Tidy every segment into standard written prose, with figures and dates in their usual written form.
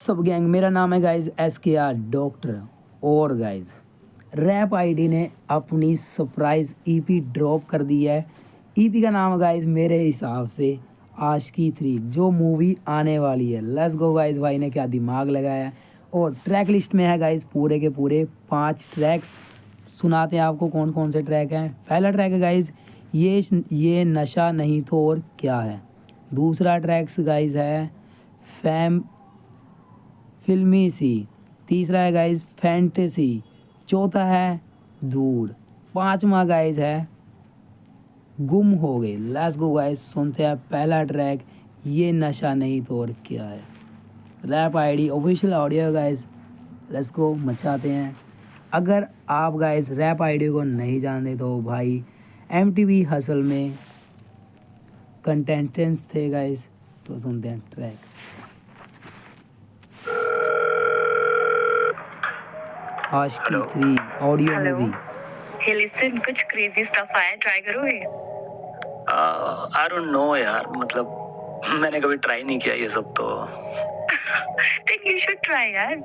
सब गैंग, मेरा नाम है गाइज SKR डॉक्टर। और गाइज रैप आईडी ने अपनी सरप्राइज ईपी ड्रॉप कर दी है। ईपी का नाम गाइज मेरे हिसाब से आशिकी 3 जो मूवी आने वाली है। लेट्स गो गाइज, भाई ने क्या दिमाग लगाया है। और ट्रैक लिस्ट में है गाइज पूरे के पूरे 5 ट्रैक्स। सुनाते हैं आपको कौन कौन से ट्रैक हैं। पहला ट्रैक है गाइज ये नशा नहीं तो और क्या है। दूसरा ट्रैक्स गाइज है फैम फिल्मी सी। तीसरा है गाइज फैंटेसी। चौथा है दूर। पांचवा गाइज है गुम हो गए। लेट्स गो गाइज, सुनते हैं पहला ट्रैक ये नशा नहीं तो और क्या है। Rap ID official audio guys, let's go, मचाते हैं। अगर आप गाइज रैप आईडी को नहीं जानते तो भाई MTV हसल में कंटेस्टेंट्स थे गाइज। तो सुनते हैं ट्रैक। आशिकी 3 ऑडियो मूवी। हे लिसन, कुछ क्रेजी स्टफ आया, ट्राई करोगे? आई डोंट नो यार, मतलब मैंने कभी ट्राई नहीं किया ये सब तो। देन यू शुड ट्राई यार।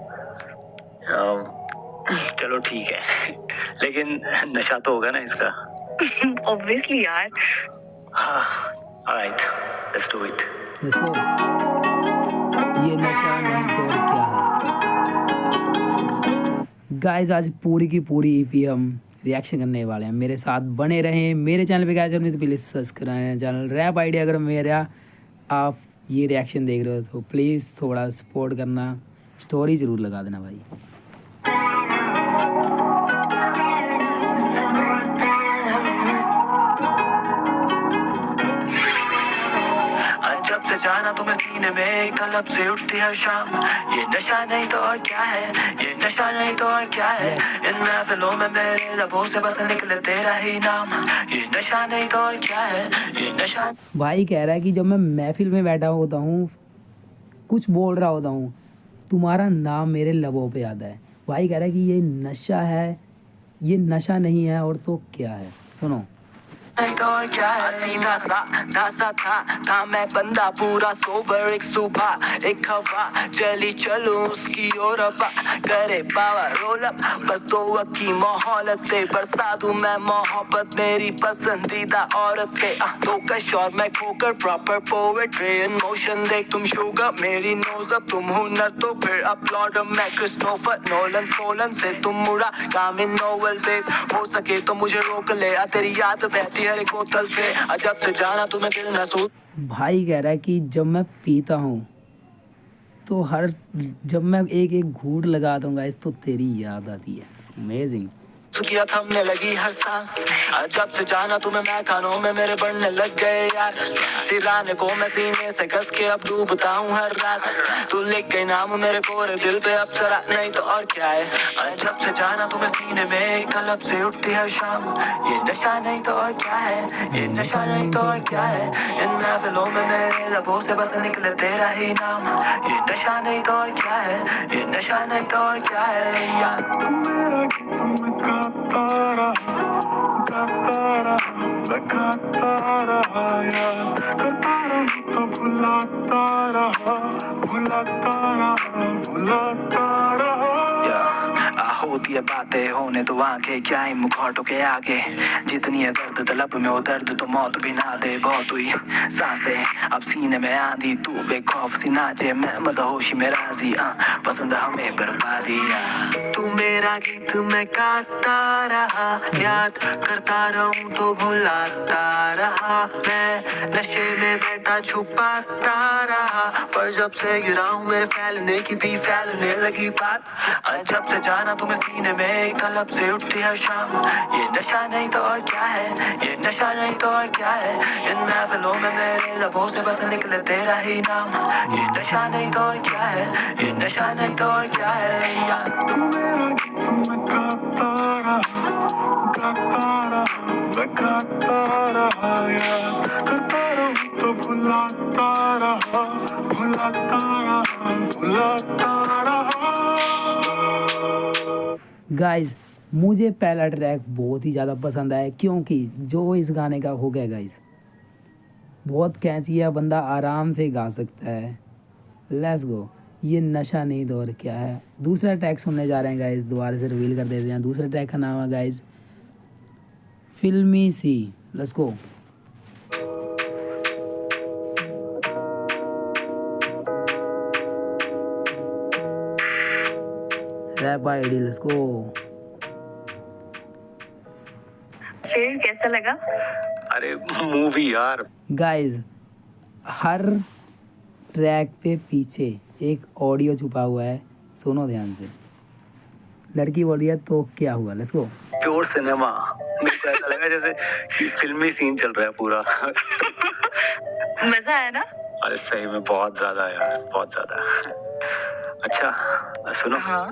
चलो ठीक है, लेकिन नशा तो होगा ना इसका? ऑब्वियसली यार। Alright, let's do it. Let's go. ये नशा नहीं तो और क्या है। गाइस आज पूरी की पूरी ईपी हम रिएक्शन करने वाले हैं। मेरे साथ बने रहें। मेरे चैनल पे गाइस नहीं तो please subscribe channel rap ID. अगर मेरा आप ये रिएक्शन देख रहे हो तो प्लीज़ थोड़ा सपोर्ट करना, स्टोरी ज़रूर लगा देना भाई। जब से जाना तुम्हें सीने में एक तलब से उठती हर शाम। ये नशा नहीं तो और क्या है, ये नशा नहीं तो और क्या है। इन महफिलों में मेरे लबों से बस निकले तेरा ही नाम। ये नशा नहीं तो और क्या है, ये नशा। भाई कह रहा है कि जब मैं महफिल में बैठा होता हूँ, कुछ बोल रहा होता हूँ, तुम्हारा नाम मेरे लबों पे आता है। भाई कह रहा है कि ये नशा है, ये नशा नहीं है और तो क्या है। सुनो। नहीं तो और क्या है। सीधा सा था मैं बंदा पूरा सोबर। एक सुबह एक हवा चली चलूं उसकी ओर करे पावर रोल अप। बस दो की मोहलत पे बरसा दूं मैं मोहब्बत मेरी पसंदीदा औरत पे। दो कश और मैं खोकर प्रॉपर पोएट्री इन मोशन। देख तुम शुगर मेरी नोज अप, तुम हुनर तो फिर अपलॉड। मैं क्रिस्टोफर नोलन सोलन से तुम मुड़ा काम इन नोवेल बेब। हो सके तो मुझे रोक ले, तेरी याद बहती हर एक बोतल से। अजब से जाना तुम्हें दिल महसूस। भाई कह रहा है कि जब मैं पीता हूँ तो जब मैं एक एक घूंट लगाता हूँ गाइस तो तेरी याद आती है। अमेजिंग। किया थमने लगी हर सांस। जब से जाना तुम्हें मैं कानों में मेरे बढ़ने लग गए यार। सिराने को मैं सीने से कस के अब डूबता हूँ हर रात। तू लिख गई नाम मेरे कोरे दिल पे अप्सरा नहीं तो और क्या है। जब से जाना तुम्हें सीने में एक तलब से उठती हर शाम। ये नशा नहीं तो और क्या है, ये नशा नहीं तो और क्या है। इन महफिलों में मेरे लबों से बस निकले तेरा ही नाम। ये नशा नहीं तो और क्या है, ये नशा नहीं तो और क्या है यार। तू मेरा गीत मैं गाता रहा यार। करता रहूं तो भुलाता रहा। होती है बातें होने तो आंखें क्या ही मुखौटों के आगे। जितनी है दर्द तलब में वो दर्द तो मौत भी ना दे। बहुत हुई सांसें अब सीने में आंधी, तू बेखौफ सी नाचे मैं मदहोशी में राजी। पसंद हमें बर्बादी। तू मेरा गीत मैं गाता रहा, याद करता रहूं तो भुलाता रहा। मैं नशे में बैठा छुपाता रहा, पर जब से गिरा हूं मेरे फैलने की भी फैलने लगी बात। जब से जाना तुम्हें सीने में एक तलब से उठती हर शाम। ये नशा नहीं तो और क्या है, ये नशा नहीं तो और क्या है। इन महफिलों में मेरे लबों से बस निकले तेरा ही नाम। ये नशा नहीं तो और क्या है, ये नशा नहीं तो और क्या है यार। तू मेरा गीत मैं गाता रहा यार। करता रहूं तो भुलाता रहा। गाइस मुझे पहला ट्रैक बहुत ही ज़्यादा पसंद आया, क्योंकि जो इस गाने का हो गया गाइस बहुत कैची है, बंदा आराम से गा सकता है। Let's go. ये नशा नहीं दौर क्या है। दूसरा ट्रैक सुनने जा रहे हैं गाइज, दोबारा से रिवील कर देते हैं। दूसरे ट्रैक का नाम है गाइज फिल्मी सी। Let's go. Rap ID, let's go. फिर कैसा लगा? अरे मूवी यार। गाइज हर ट्रैक पे पीछे एक ऑडियो छुपा हुआ है, सुनो ध्यान से। लड़की बोल रही है तो क्या हुआ, लेट्स गो। Pure cinema. मेरे को ऐसा लगा जैसे कि फिल्मी सीन चल रहा है पूरा। मजा आया ना? अरे सही में बहुत ज्यादा यार, बहुत ज्यादा। अच्छा सुनो, हाँ।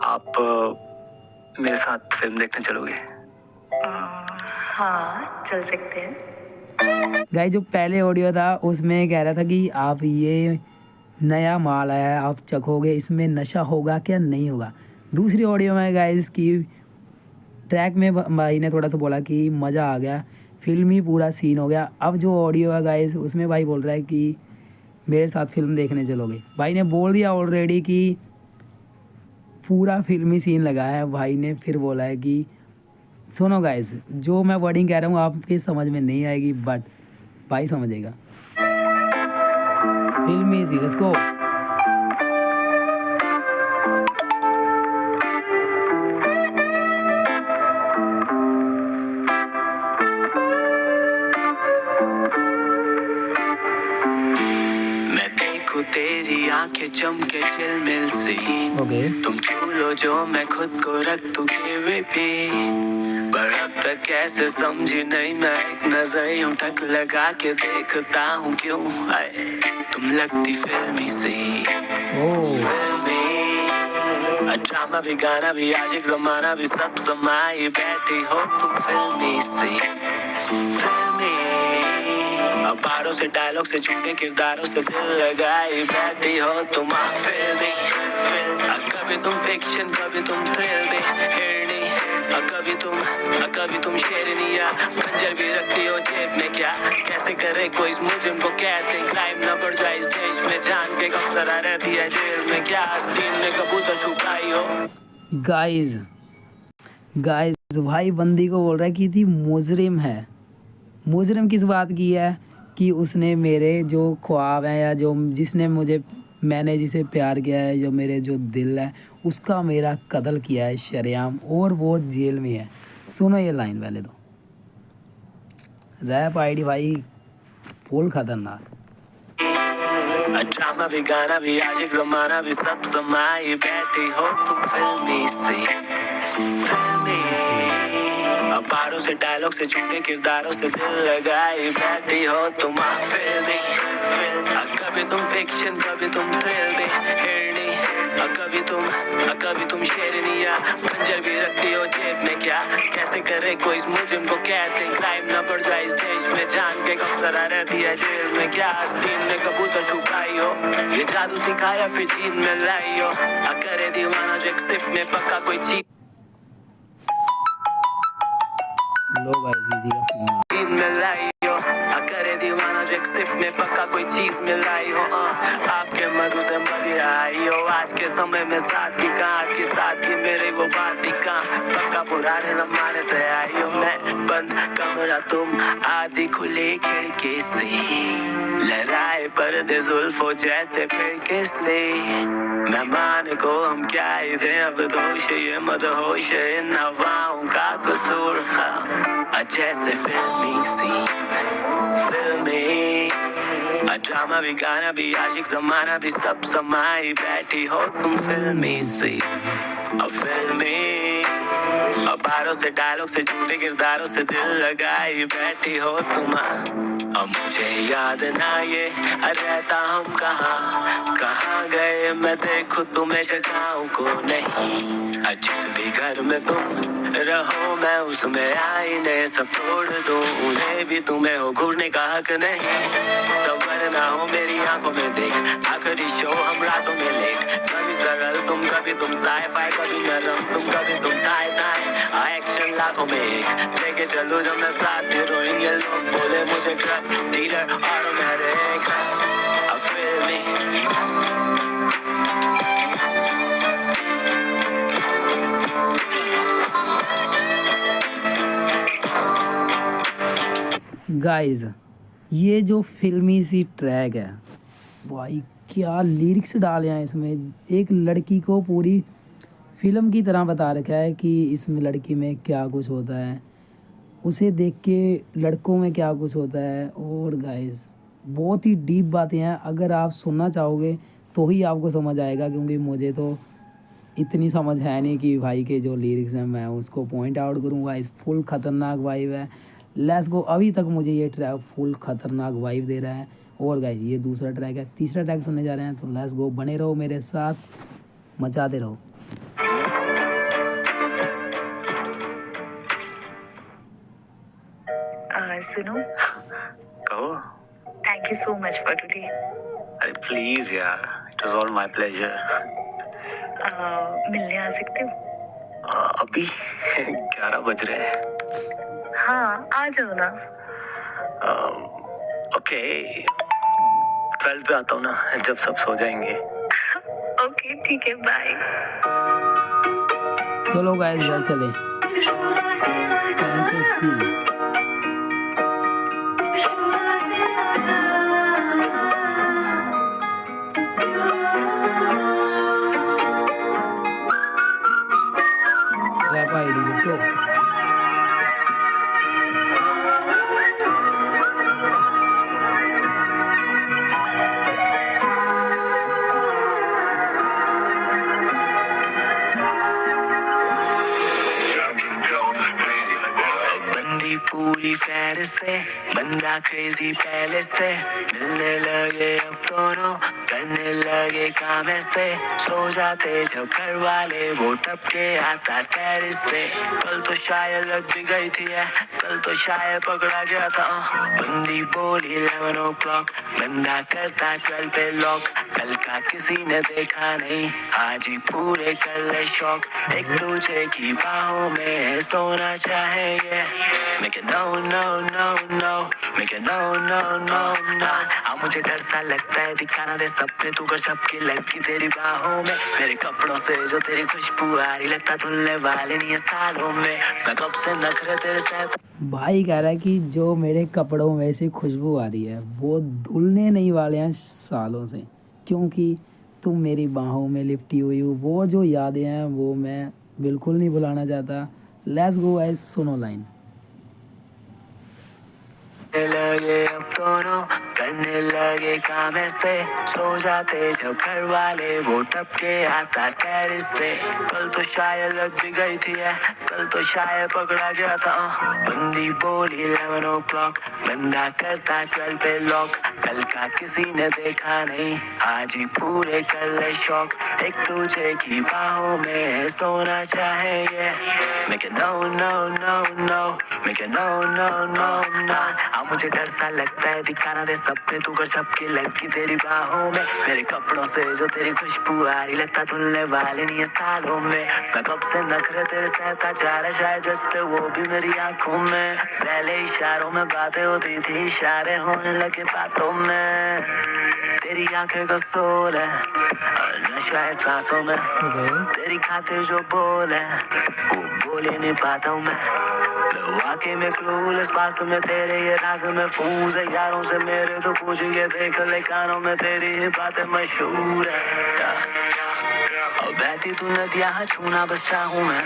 आप मेरे साथ फिल्म देखने चलोगे? हाँ, चल सकते हैं। गाइस जो पहले ऑडियो था उसमें कह रहा था कि आप ये नया माल आया है, आप चखोगे, इसमें नशा होगा क्या नहीं होगा। दूसरी ऑडियो में गाइस की ट्रैक में भाई ने थोड़ा सा बोला कि मज़ा आ गया, फिल्म ही पूरा सीन हो गया। अब जो ऑडियो है गाइस उसमें भाई बोल रहा है कि मेरे साथ फिल्म देखने चलोगे। भाई ने बोल दिया ऑलरेडी कि पूरा फिल्मी सीन लगा है। भाई ने फिर बोला है कि सुनो गाइस, जो मैं वर्डिंग कह रहा हूँ आपके समझ में नहीं आएगी, बट भाई समझेगा। फिल्मी सी, लेट्स गो। मैं देखूं तेरी आंखें चमके झिलमिल सी, ओके तुम छू लो जो मैं खुद को रख दूं गिरवी पे। पर अब तक कैसे समझी नहीं, मैं एक नजर यूं ठक लगा के देखता हूँ क्यों आए तुम लगती फिल्मी सी। फिल्मी ड्रामा भी, गाना भी, आशिक जमाना भी, सब समाई बैठी हो तुम फिल्मी सी। फिल्मी बारों से, डायलॉग से, झूठे किरदारों से दिल लगाई बैठी हो तुम फिल्मी। कभी तुम फिक्शन, कभी तुम थ्रिल में हिरनी, कभी तुम शेरनी या खंजर भी रखती हो जेब में। क्या कैसे करे कोई इस मुजरिम को कहते हैं, क्राइम न बढ़ जाए इस देश में, जान के कब सरा रहती है जेल में। क्या आस्तीन में कबूतर छुपाई हो। गाइस भाई बंदी को बोल रहा है कि थी मुजरिम है। मुजरिम किस बात की है कि उसने मेरे जो ख्वाब हैं या जो मैंने जिसे प्यार किया है, जो मेरे जो दिल है उसका मेरा कत्ल किया है शरेआम, और वो जेल में है। सुनो ये लाइन पहले तो। रैप आईडी भाई फुल खतरनाक। ड्रामा भी, गाना भी, आशिक जमाना भी, सब समाई बैठी हो तुम फिल्मी सी। फिल्मी बारों से, डायलॉग से, झूठे किरदारों से दिल लगाई बैठी हो तुम फिल्मी। कभी तुम फिक्शन, कभी तुम थ्रिल में हिरनी, कभी तुम शेरनी या खंजर भी रखती हो जेब में। क्या कैसे करे कोई इस मुजरिम को कहते हैं, क्राइम न बढ़ जाए इस देश में, जान के कब सरा रहती है जेल में। क्या आस्तीन में कबूतर छुपाई हो, ये जादू सिखाया फिर जीन में लाई हो। करे दीवाना जो एक सिप में पक्का कोई चीज लो गाइस किसी का फोन आ। जीन में लाई हो। करे दीवाना जो एक सिप में पक्का कोई चीज में लाई हो। आपके मधु से मदिरा आई हो। आज के समय में सादगी कहाँ, आज की सादगी मेरे वो बात ही कहाँ, पक्का पुराने जमाने से आई हो। मैं बंद कमरा, तुम आधी खुली खिड़की से, लहराए पर्दे जुल्फों जैसे फिरके से। मेहमान को हम क्या ही दें अब दोष, ये मदहोश इन हवाओं का कसूर। जैसे फिल्मी सी, फिल्मी ड्रामा भी, गाना भी, आशिक जमाना भी, सब समाई बैठी हो तुम फिल्मी सी। फिल्मी बारों से, डायलॉग से, झूठे किरदारों से दिल लगाई बैठी हो तुम। मुझे याद ना ये रहता हम कहाँ गए, मैं देखूं तुम्हें जगाऊं को नहीं। जिस भी घर में तुम रहो मैं उसमें आईने सब तोड़ दूं, उन्हें भी तुम्हें हो घूरने का हक नहीं। सफर ना हो मेरी आंखों में देख, आखिरी शो हम रातों में लेट। कभी सरल तुम, कभी तुम साई-फाई, कभी नरम तुम, कभी तुम ताए एक्शन लाखों में एक लेके चलूं जब मैं साथ हीरोइन। ये लोग बोले मुझे ड्रग डीलर ऑटोमेटिक। फिल्मी गाइस ये जो फिल्मी सी ट्रैक है भाई, क्या लिरिक्स डाले हैं इसमें। एक लड़की को पूरी फिल्म की तरह बता रखा है कि इसमें लड़की में क्या कुछ होता है, उसे देख के लड़कों में क्या कुछ होता है। और गाइस बहुत ही डीप बातें हैं, अगर आप सुनना चाहोगे तो ही आपको समझ आएगा, क्योंकि मुझे तो इतनी समझ है नहीं कि भाई के जो लिरिक्स हैं मैं उसको पॉइंट आउट करूँगा। इस फुल ख़तरनाक वाइब है, लेट्स गो। अभी तक मुझे ये ट्रैक फुल ख़तरनाक वाइब दे रहा है। और गाइस ये दूसरा ट्रैक है, तीसरा ट्रैक सुनने जा रहे हैं, तो लेट्स गो। बने रहो मेरे साथ, मचाते रहो। सुनो, कहो। Thank you so much for today. अरे प्लीज यार, it was all my pleasure. मिलने आ सकते हो? अभी 11 बज रहे हैं। हाँ, आ जाओ ना। ओके, 12 पे आता हूँ ना, जब सब सो जाएंगे। ओके ठीक है, बाय। चलो गाइस घर चले। Thank you. Rap ID let's go. बंदी पूरी फैर से, बंदा क्रेजी पहले से, मिलने लगे अब दोनों, करने लगे काम ऐसे, सो जाते जब घर वाले वो टपके आता टेरिस से। कल तो शायद लग भी गई थी है, कल तो शायद पकड़ा गया था। बंदी बोली 11 o'clock, बंदा करता 12 पे लॉक, कल का किसी ने देखा नहीं, आज ही पूरे कर ले शौक, एक दूजे की बाहों में सोना चाहेंगे। Make it no no no no, make it no no no no। अब मुझे डर सा लगता है दिखाना दे सपने, तू कर सबकी लड़की तेरी बाहों में, मेरे कपड़ों से जो तेरी खुशबू आ रही, लगता धुलने वाले नहीं है सालों में, मैं कब से नखरे तेरे साथ। भाई कह रहा है कि जो मेरे कपड़ों में से खुशबू आ रही है वो धुलने नहीं वाले हैं सालों से, क्योंकि तुम मेरी बाहों में लिपटी हुई हो। वो जो यादें हैं वो मैं बिल्कुल नहीं भुलाना चाहता। लेट्स गो गाइस, सुनो लाइन। लगे अब दोनों, करने लगे काम ऐसे, सो जाते जब घर वाले वो टपके आता टेरिस से। कल तो शायद लग भी गई थी है, कल तो शायद पकड़ा गया था। बंदी बोली 11 o'clock, बंदा करता 12 पे लॉक, कल का किसी ने देखा नहीं, आज ही पूरे कर ले शौक, एक दूजे की बाहों में सोना चाहेंगे। Make it no no no no, make it no no no no। अब मुझे डर सा लगता है दिखाना दे सपने, तू कर सबकी लड़की तेरी बाहों में, मेरे कपड़ों से जो तेरी खुशबू आ रही, लगता धुलने वाले नहीं है सालों में, मैं कब से नखरे तेरे सहता जा रहा, शायद जैसे वो भी मेरी आंखों में, पहले इशारों में बातें होती थी, इशारे होने लगे बातों में, तेरी आंखें का सोल है और नशा है सांसों में, तेरी खातिर जो बोल है वो बोल ही नहीं पाता हूँ मैं वाकई में क्लूलेस, पास में तेरे ये राज में फूज है, यारों से मेरे तो पूछेंगे देख ले कानों में तेरी ही बातें मशहूर है। और बहती तू नदियाँ छूना बस चाहूँ मैं,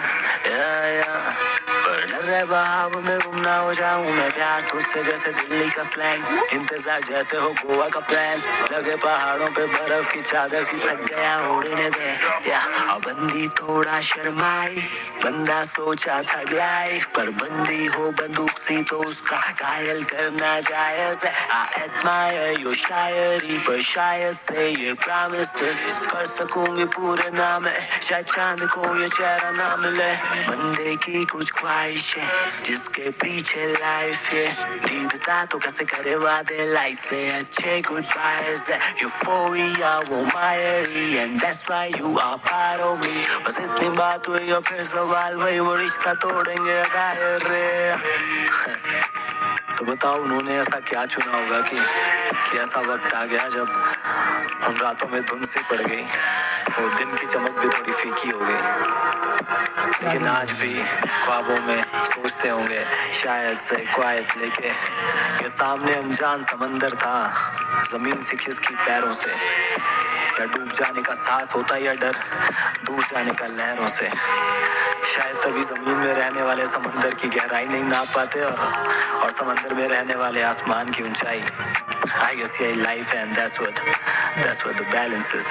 पर डर रहे बहाव में गुम ना हो जाऊं मैं, प्यार तुझसे जैसे दिल्ली का स्लैंग, इंतजार जैसे हो गोवा का प्लान, लगे पहाड़ों पे बर्फ की चादर सी, थक गया उड़ने दे या। और बंदी थोड़ा शर्माई, बंदा सोचा था लाइफ पर बंदी हो बंदूक सी, तो उसका घायल करना जायज है। I admire your शायरी, पर शायद से ये promises कर सकूंगी पूरे नाम है, शायद चांद को ये चेहरा ना मिले, बंदे की कुछ ख्वाहिशें जिसके पीछे लाइफ है, नींदता तो कैसे करे वादे लाइफ से अच्छे गुड बायज है, यूफोरिया वो मायरी and that's why you are part of me। बस इतनी बात हुई और फिर सवाल वही, वो रिश्ता तोड़ेंगे गायर रे। तो बताओ उन्होंने ऐसा क्या चुना होगा कि ऐसा वक्त आ गया जब उन रातों में धुंध सी पड़ गई और दिन की चमक भी थोड़ी फीकी हो गई। लेकिन आज भी ख्वाबों में सोचते होंगे शायद से क्वाइट लेके ये सामने अनजान समंदर था, जमीन से खिसकी पैरों से, या डूब जाने का साहस होता या डर दूर जाने का लहरों से। शायद तभी जमीन में रहने वाले समंदर की गहराई नहीं नाप पाते और समंदर में रहने वाले आसमान की ऊंचाई। I guess yeah, life and that's what the balance is.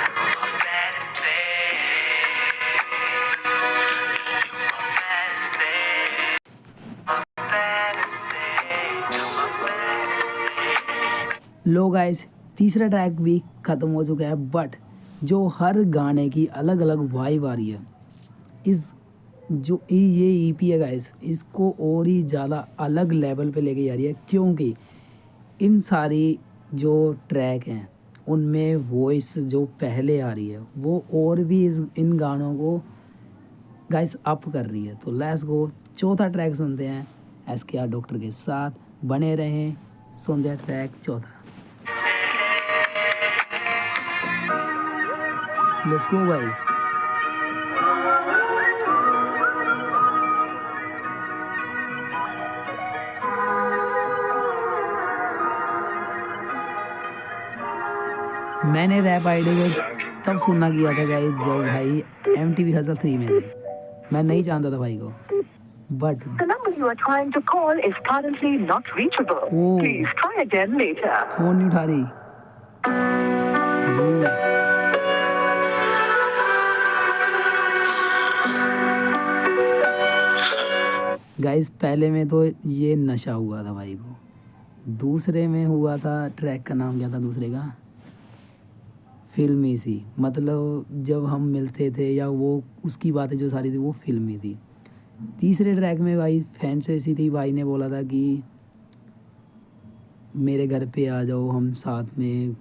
Low guys, तीसरा ट्रैक भी ख़त्म हो चुका है, बट जो हर गाने की अलग अलग वाइब आ रही है, इस जो ये ईपी है गाइस, इसको और ही ज़्यादा अलग लेवल पे लेके जा रही है, क्योंकि इन सारी जो ट्रैक हैं उनमें वॉइस जो पहले आ रही है वो और भी इन गानों को गाइस अप कर रही है। तो लेट्स गो, चौथा ट्रैक सुनते हैं SKR डॉक्टर के साथ। बने रहें, सुनते हैं ट्रैक चौथा। Let's go guys. मैंने रैप आईडी को तब सुनना किया था गाइस जब भाई MTV हसल 3 में थे। मैं नहीं जानता था भाई को, but The number you are trying to call is currently not reachable. Oh. Please try again later. Phone नहीं उठा रही। गाइस पहले में तो ये नशा हुआ था भाई को, दूसरे में हुआ था, ट्रैक का नाम क्या था दूसरे का, फिल्मी सी, मतलब जब हम मिलते थे या वो उसकी बातें जो सारी थी वो फिल्मी थी। तीसरे ट्रैक में भाई फैंस ऐसी थी, भाई ने बोला था कि मेरे घर पे आ जाओ हम साथ में,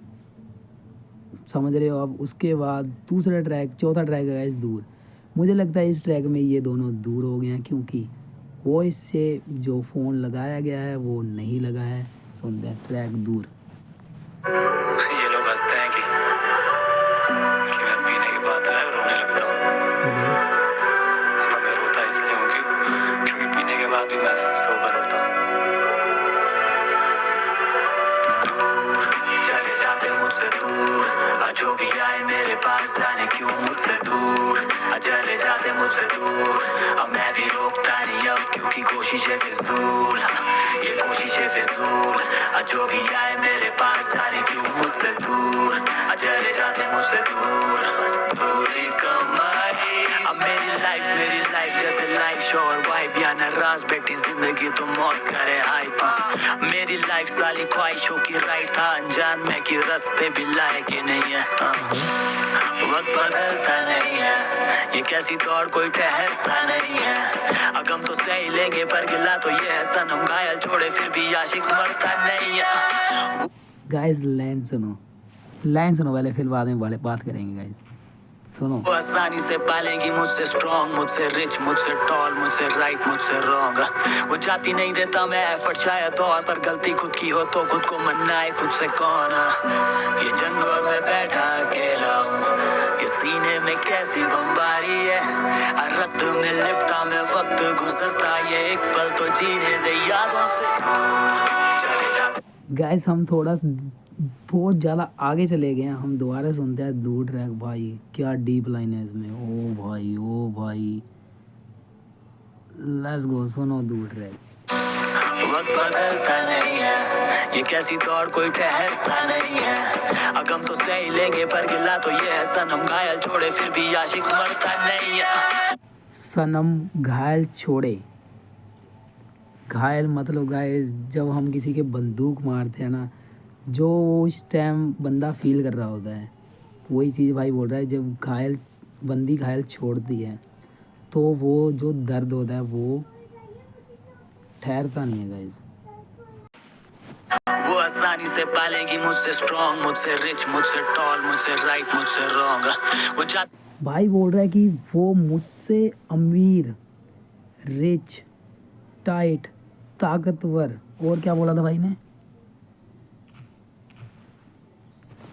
समझ रहे हो। अब उसके बाद दूसरा ट्रैक, चौथा ट्रैक है गाइस दूर। मुझे लगता है इस ट्रैक में ये दोनों दूर हो गए हैं, क्योंकि वॉइस से जो फ़ोन लगाया गया है वो नहीं लगा है। सुनते हैं ट्रैक दूर। ये लोग हंसते हैं कि मैं पीने के बाद रोने लगता हूँ, पर मैं रोता इसलिए हूँ क्योंकि पीने के बाद भी मैं सोबर होता हूँ। चले जाते मुझसे दूर, जो भी आए मेरे पास जाने क्यों मुझसे दूर, चले जाते मुझसे दूर, अब मैं भी रोकता नहीं अब क्योंकि कोशिशें फिजूल, ये कोशिशें फिजूल, जो भी आए मेरे पास जाने क्यों मुझसे दूर, चले जाते मुझसे दूर, बस पूरी कमाई। अब मेरी लाइफ जैसे लाइफ शो और वाइब, या नाराज बैठी जिंदगी तो मौत करे हाइप। मेरी लाइफ साली ख्वाहिशों की राइट था, अनजान में कि रास्ते भी लायक ही नहीं है। वक्त बदलता नहीं है, ये कैसी दौड़ कोई ठहरता नहीं है, अगम तो सही लेंगे पर गिला तो ये है सनम, घायल छोड़े फिर भी आशिक मरता नहीं है। गाइस लाइन सुनो पहले, फिर बाद में बात करेंगे गाइस। सुनो। वो आसानी से पालेंगी मुझसे स्ट्रॉन्ग, मुझसे रिच, मुझसे टॉल, मुझसे राइट, मुझसे रॉन्ग। वो जाती नहीं देता मैं एफर्ट शायद, और पर गलती खुद की हो तो खुद को मनाए खुद से कौन। ये जंग और मैं बैठा अकेला हूँ, ये सीने में कैसी बमबारी है, रक्त में लिपटा में वक्त गुजरता, ये एक पल तो जीने दे यादों से चले जाते। गाइस हम थोड़ा बहुत ज़्यादा आगे चले गए हैं, हम दोबारा सुनते हैं दूर ट्रैक। भाई क्या डीप लाइन है इसमें, ओ भाई लेट्स गो, सुनो दूर ट्रैक। वक्त बदलता नहीं है, ये कैसी दौड़ कोई ठहरता नहीं है, अगम तो सही लेंगे पर गिला तो ये है सनम, घायल छोड़े फिर भी आशिक मरता नहीं है। सनम घायल छोड़े, घायल मतलब गाइस जब हम किसी के बंदूक मारते हैं ना, जो उस टाइम बंदा फील कर रहा होता है, वही चीज़ भाई बोल रहा है। जब बंदी घायल छोड़ती है तो वो जो दर्द होता है वो ठहरता नहीं है गाइस। वो आसानी से पालेगी मुझसे स्ट्रॉन्ग, मुझसे रिच, मुझसे टॉल, मुझसे राइट, मुझसे रॉन्ग। वो भाई बोल रहा है कि वो मुझसे अमीर, रिच, टाइट, ताकतवर, और क्या बोला था भाई ने?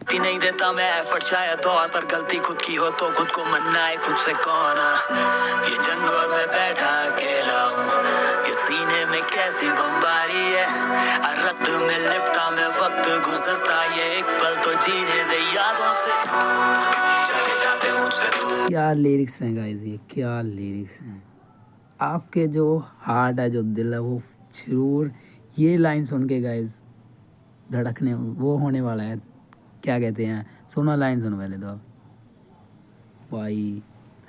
जाती नहीं देता मैं एफर्ट शायद और पर गलती खुद की हो तो खुद को मनाए खुद से कौन ये जंग और मैं बैठा अकेला हूँ ये सीने में कैसी बमबारी है रक्त में लिपटा मैं वक्त गुजरता ये एक पल तो जीने दे यादों से चले जाते मुझसे दूर। क्या लिरिक्स हैं गाइस, ये क्या लिरिक्स हैं। आपके जो हार्ट है, जो दिल है, वो जरूर ये लाइन सुन के गाइस धड़कने वो होने वाला है। क्या कहते हैं, सुनो लाइन सुनो पहले तो। भाई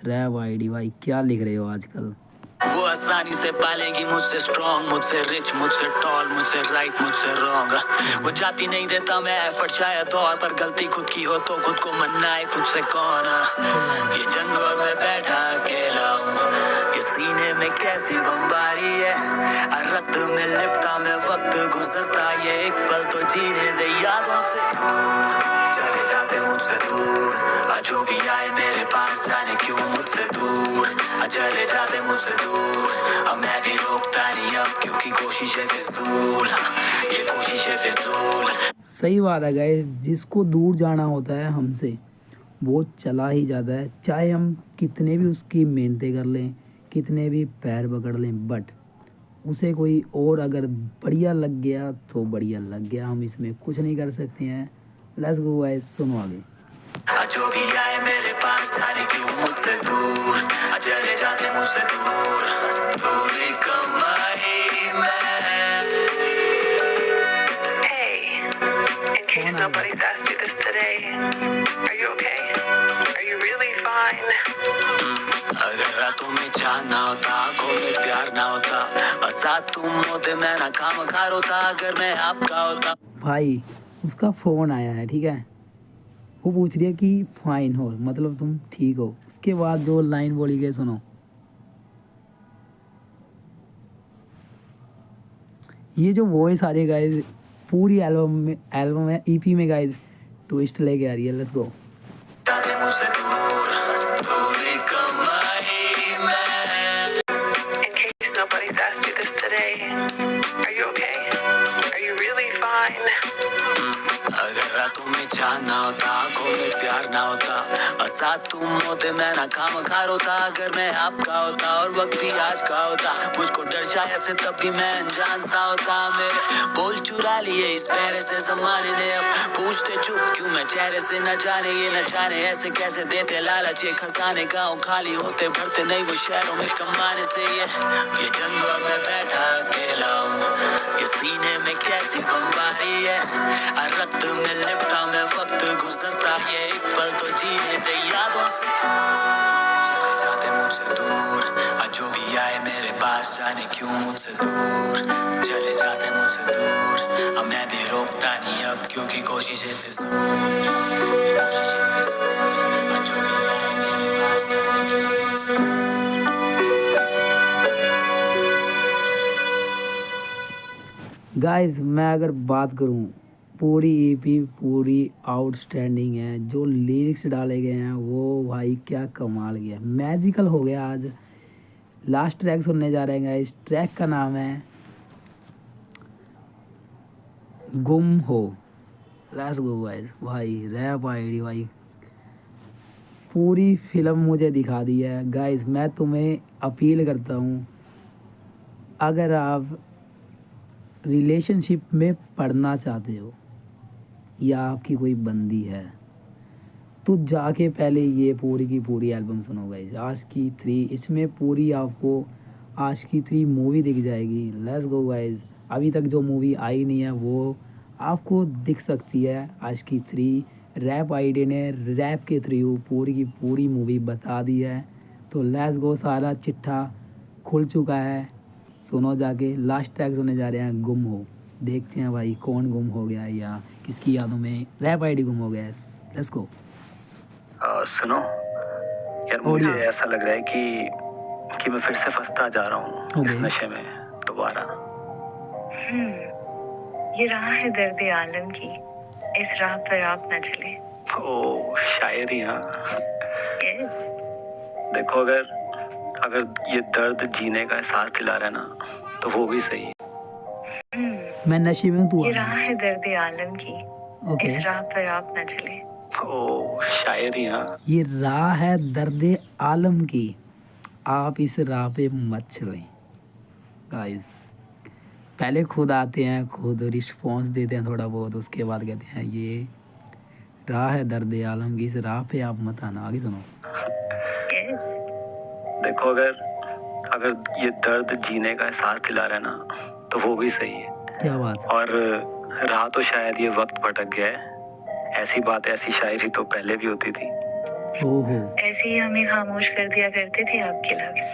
रैप आईडी भाई क्या लिख रहे हो आजकल। वो आसानी से पालेगी मुझसे स्ट्रॉन्ग मुझसे रिच मुझसे टॉल मुझसे राइट मुझसे रॉन्ग वो जाती नहीं देता मैं एफर्ट शायद और पर गलती खुद की हो तो खुद को मनाए खुद से कौन ये जंग और मैं बैठा अकेला हूँ ये सीने में कैसी बमबारी है रक्त में लिपटा मैं वक्त गुजरता ये एक पल तो जीने दे यादों से चले जाते मुझसे दूर जो भी आए मेरे पास जाने क्यों मुझसे दूर चले जाते मुझसे दूर अब मैं भी रोकता नहीं अब क्योंकि कोशिशें फिजूल ये कोशिशें फिजूल। सही बात है गाइस, जिसको दूर जाना होता है हमसे वो चला ही जाता है, चाहे हम कितने भी उसकी मेहनतें कर लें कितने भी पैर पकड़ लें, बट उसे कोई और अगर बढ़िया लग गया तो बढ़िया लग गया, हम इसमें कुछ नहीं कर सकते हैं। लेट्स गो गाइस, सुनो आगे। जो भी आए मेरे पास जाने क्यों मुझसे दूर चले जाते मुझसे दूर पूरी कमाई में। Hey, in case nobody's asked you this today, are you okay? Are you really fine? अगर रातों में चांद ना होता आंखों में प्यार ना होता बस साथ तुम होते मैं ना काम खार होता अगर मैं आपका होता। भाई उसका फ़ोन आया है, ठीक है, वो पूछ रही है कि फाइन हो मतलब तुम ठीक हो। उसके बाद जो लाइन बोली गई सुनो। ये जो वॉइस आ रही है गाइस पूरी एल्बम है ईपी में गाइस ट्विस्ट लेके आ रही है। Let's go. जाते मुझसे दूर पूरी कमाई में। In case nobody's asked you this today, are you okay? Are you really fine? अगर रातों में चांद ना होता आंखों में प्यार ना होता बस साथ तुम होते मैं ना काम खार होता अगर मैं आपका होता और वक्त भी आज का होता मुझको डर शायद से तब भी मैं अनजान सा होता मेरे बोल चुरा लिए इस पैरे से जमाने ने अब पूछते चुप क्यों मैं चेहरे से न जाने ये न जाने ऐसे कैसे देते लालच ये खजाने गाँव खाली होते भरते नहीं वो शहरों में कमाने से ये जंग और मैं बैठा अकेला हूँ ये सीने में कैसी बमबारी है रक्त में लिपटा मैं वक्त गुजरता ये एक पल तो जीने दे यादों से चले जाते मुझसे दूर जो भी आए मेरे पास जाने क्यों मुझसे दूर चले जाते मुझसे दूर अब मैं भी रोकता नहीं अब क्योंकि कोशिशें फिजूल कोशिशें फिजूल जो भी आए मेरे पास जाने क्यों मुझसे गाइस मैं अगर बात करूं पूरी ईपी पूरी आउटस्टैंडिंग है। जो लिरिक्स डाले गए हैं वो भाई क्या कमाल गया, मैजिकल हो गया। आज लास्ट ट्रैक सुनने जा रहे हैं गाइस, ट्रैक का नाम है गुम हो। Let's go guys. भाई रैप आईडी भाई पूरी फिल्म मुझे दिखा दी है गाइस। मैं तुम्हें अपील करता हूँ अगर आप रिलेशनशिप में पढ़ना चाहते हो या आपकी कोई बंदी है तो जाके पहले ये पूरी की पूरी एल्बम सुनो गाइस, आशिकी 3। इसमें पूरी आपको आशिकी 3 मूवी दिख जाएगी। Let's go guys. अभी तक जो मूवी आई नहीं है वो आपको दिख सकती है आशिकी 3। रैप आईडी ने रैप के थ्रू पूरी की पूरी मूवी बता दी है। तो लेट्स गो, सारा चिट्ठा खुल चुका है, सुनो जाके। लास्ट ट्रैक सुनने जा रहे हैं गुम हो। देखते हैं भाई कौन गुम हो गया या किसकी यादों में रैप आईडी गुम हो गया है। Let's go. सुनो यार, मुझे ऐसा लग रहा है कि मैं फिर से फंसता जा रहा हूँ इस नशे में दोबारा। ये राह है दर्द आलम की, इस राह पर आप न चले। ओ शायरी, हाँ। Yes. देखो, अगर ये दर्द जीने का एहसास दिला रहा है ना तो वो भी सही है। मैं नशे में हूँ, तू ये राह है दर्द आलम की, ओके, इस राह पर आप न चले। ओ शायरी, हाँ। ये राह है दर्द आलम की, आप इस राह पे मत चलें। गाइस पहले खुद आते हैं, खुद रिस्पॉन्स देते हैं थोड़ा बहुत, उसके बाद कहते हैं ये राह है दर्द आलम की, इस राह पे आप मत आना। आगे सुनो। Yes. देखो, अगर अगर ये दर्द जीने का एहसास दिला रहा है ना, तो वो भी सही है। क्या बात। और रहा तो शायद ये वक्त भटक गया है। ऐसी बात, ऐसी शायरी तो पहले भी होती थी। ओहो, ऐसे ही हमें खामोश कर दिया करते थे आपके लफ्ज।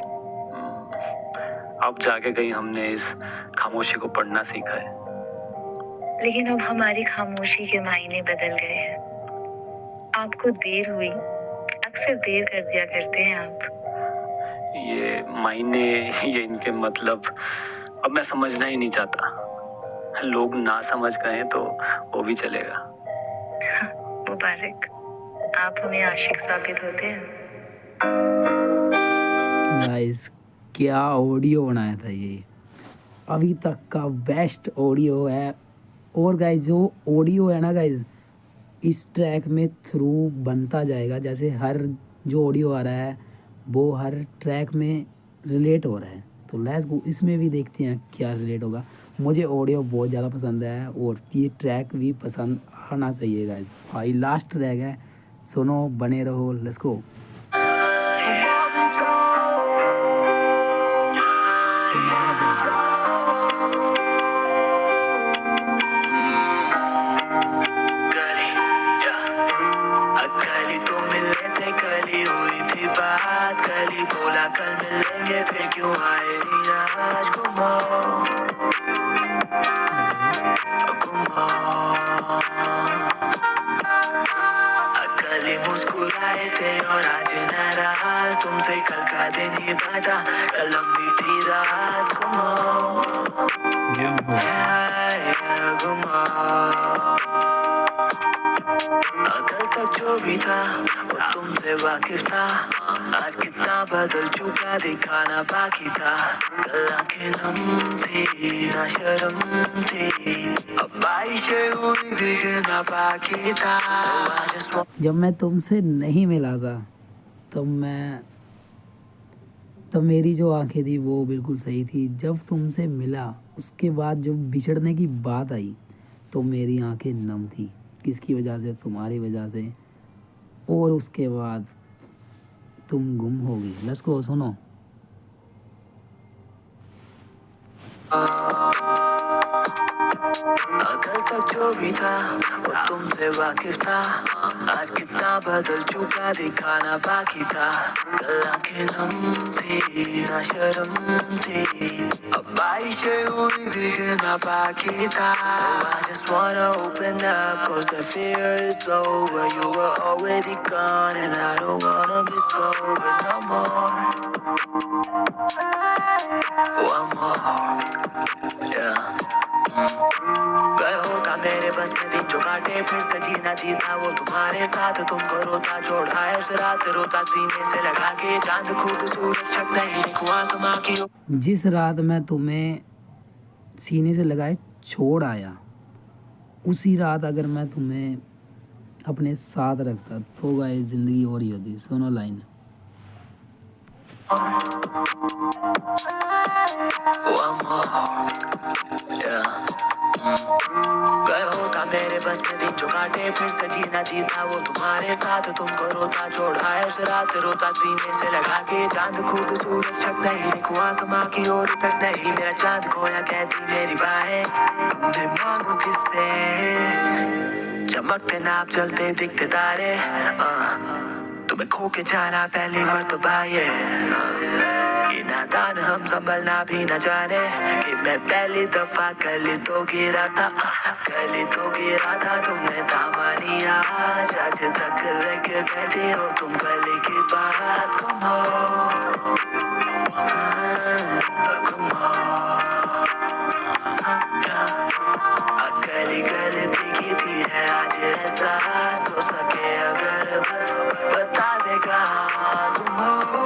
अब जाके कहीं हमने इस खामोशी को पढ़ना सीखा है। लेकिन अब हमारी खामोशी के मायने बदल गए हैं। आपको देर हुई, अक्सर देर कर दिया करते हैं आप। ये मायने, ये इनके मतलब अब मैं समझना ही नहीं चाहता। लोग ना समझ गए तो वो भी चलेगा। मुबारक, आप हमें आशिक साबित होते हैं। गाइस क्या ऑडियो बनाया था ये, अभी तक का बेस्ट ऑडियो है। और गाइस जो ऑडियो है ना गाइस, इस ट्रैक में थ्रू बनता जाएगा, जैसे हर जो ऑडियो आ रहा है वो हर ट्रैक में रिलेट हो रहा है। तो लेट्स गो, इसमें भी देखते हैं क्या रिलेट होगा। मुझे ऑडियो बहुत ज़्यादा पसंद है और ये ट्रैक भी पसंद आना चाहिए गाइस। भाई लास्ट ट्रैक है, सुनो, बने रहो, लेट्स गो। कली तो मिले थे, कली हुई थी बात, कली बोला कल मिलेंगे, फिर क्यों आए नहीं आज। घुमाओ घुमाओ, कली मुस्कुराए थे और आज नाराज, तुमसे कल का दिन ही बांटा, कल लंबी थी रात। घुमाओ घुमाओ, कल तक जो भी था वो तुमसे वाकिफ था, आज कितना बदल चुका दिखाना बाकी था। कल आंखें नम थी, ना शर्म थी, अब बारिशें हुई भीगना बाकी था। जब मैं तुमसे नहीं मिला था तब मेरी जो आंखें थी वो बिल्कुल सही थी। जब तुमसे मिला उसके बाद जब बिछड़ने की बात आई तो मेरी आंखें नम थी। किसकी वजह से? तुम्हारी वजह से। और उसके बाद तुम गुम हो गई। लेट्स गो, सुनो। कल तक जो भी था वो तुमसे वाकिफ था, आज कितना बदल चुका दिखाना बाकी था। कल आंखें नम थी, ना शर्म थी, अब बारिशें हुई भीगना बाकी था। I just wanna open up, 'cause the fear is over. You were already gone and I don't wanna be sober no more. One more, yeah. गए होगा मेरे बस में दिन जो काटे, फिर से जीना जीता वो तुम्हारे साथ। तुमको रोता छोड़ा है उस रात, रोता सीने से लगा के चांद खूबसूरत शक नहीं लिखवा समा की। जिस रात मैं तुम्हें सीने से लगाए छोड़ आया, उसी रात अगर मैं तुम्हें अपने साथ रखता तो गाइस ज़िंदगी और ही होती। सुनो लाइन। One more, yeah. गए होगा मेरे बस में दिन जो काटे, फिर से जीना जीता वो तुम्हारे साथ। तुमको रोता छोड़ा है उस रात, रोता सीने से लगा के चांद खूबसूरत शक नहीं लिखवा समा की ओर तक नहीं। मेरा चांद खोया कहती मेरी बाहें, तुमने मांगू किससे? चमकते नाप चलते दिखते तारे, तुम्हें खो के जाना पहली मर्तबा ये नादान हम संभलना भी न जाने कि मैं पहली दफा गली तो गिरा था, गली तो गिरा था। तुमने थामा नहीं आज तक लेके बैठी हो तुम गली की बात। गली गली दिखी थी है आज एहसास, हो सके अगर बस बता देगा तुम हो।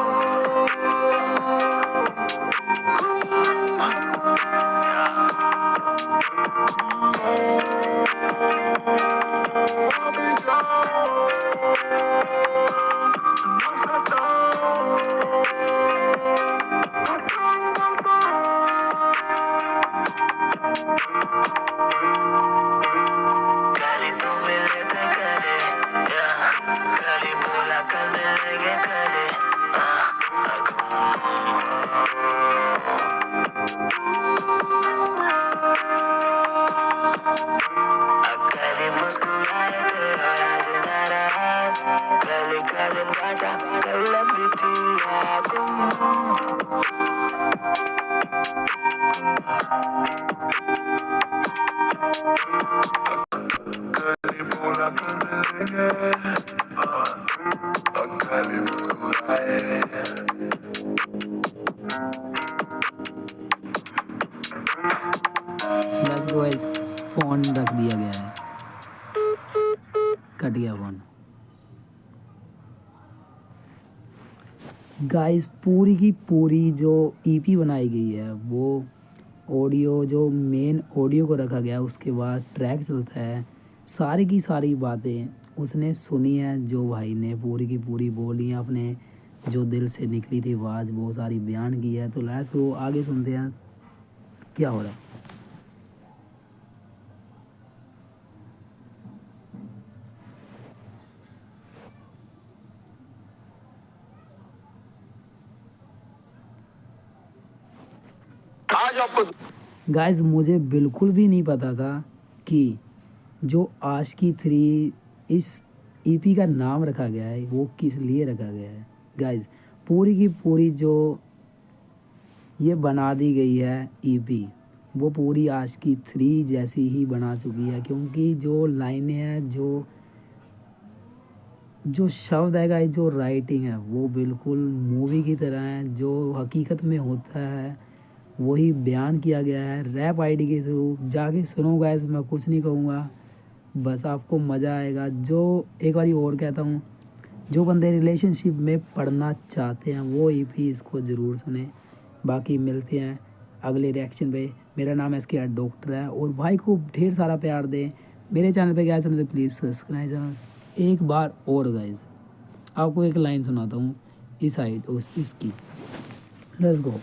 जाएंगे गले अकेले मुस्कुराए थे और आज नाराज कल का दिन बाटा कल लंबी थी रात कल बोला कल मिलेंगे अकेले मुस्कुराए लेट्स गो गाइस, फोन रख दिया गया है, कट गया फोन। गाइस पूरी की पूरी जो ईपी बनाई गई है वो ऑडियो, जो मेन ऑडियो को रखा गया है, उसके बाद ट्रैक चलता है, सारी की सारी बातें उसने सुनी है, जो भाई ने पूरी की पूरी बोली है, अपने जो दिल से निकली थी आवाज़ वो सारी बयान की है। तो लेट्स गो आगे सुनते हैं क्या हो रहा है। आज आपको गाइस मुझे बिल्कुल भी नहीं पता था कि जो आशिकी 3 इस ईपी का नाम रखा गया है वो किस लिए रखा गया है। गाइस पूरी की पूरी जो ये बना दी गई है ईपी वो पूरी आशिकी 3 जैसी ही बना चुकी है, क्योंकि जो लाइनें हैं, जो शब्द है गाइस, जो राइटिंग है वो बिल्कुल मूवी की तरह है, जो हकीकत में होता है वही बयान किया गया है रैप आईडी के थ्रू। जाके सुनो गाइस, मैं कुछ नहीं कहूँगा, बस आपको मज़ा आएगा। जो एक बारी और कहता हूँ, जो बंदे रिलेशनशिप में पढ़ना चाहते हैं वो ईपी इसको ज़रूर सुने। बाकी मिलते हैं अगले रिएक्शन पे। मेरा नाम SKR डॉक्टर है, और भाई को ढेर सारा प्यार दें। मेरे चैनल पे गए तो प्लीज़ सब्सक्राइब चैनल। एक बार और गाइस आपको एक लाइन सुनाता हूँ इस साइड उस इसकी, लेट्स गो।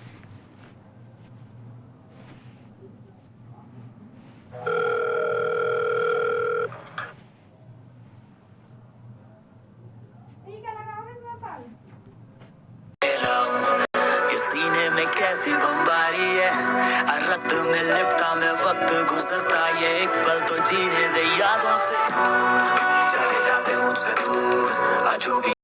ये सीने में कैसी बमबारी है रक्त में लिपटा में वक्त गुजरता ये एक पल तो जीने दे यादों से चले जाते मुझसे दूर आज भी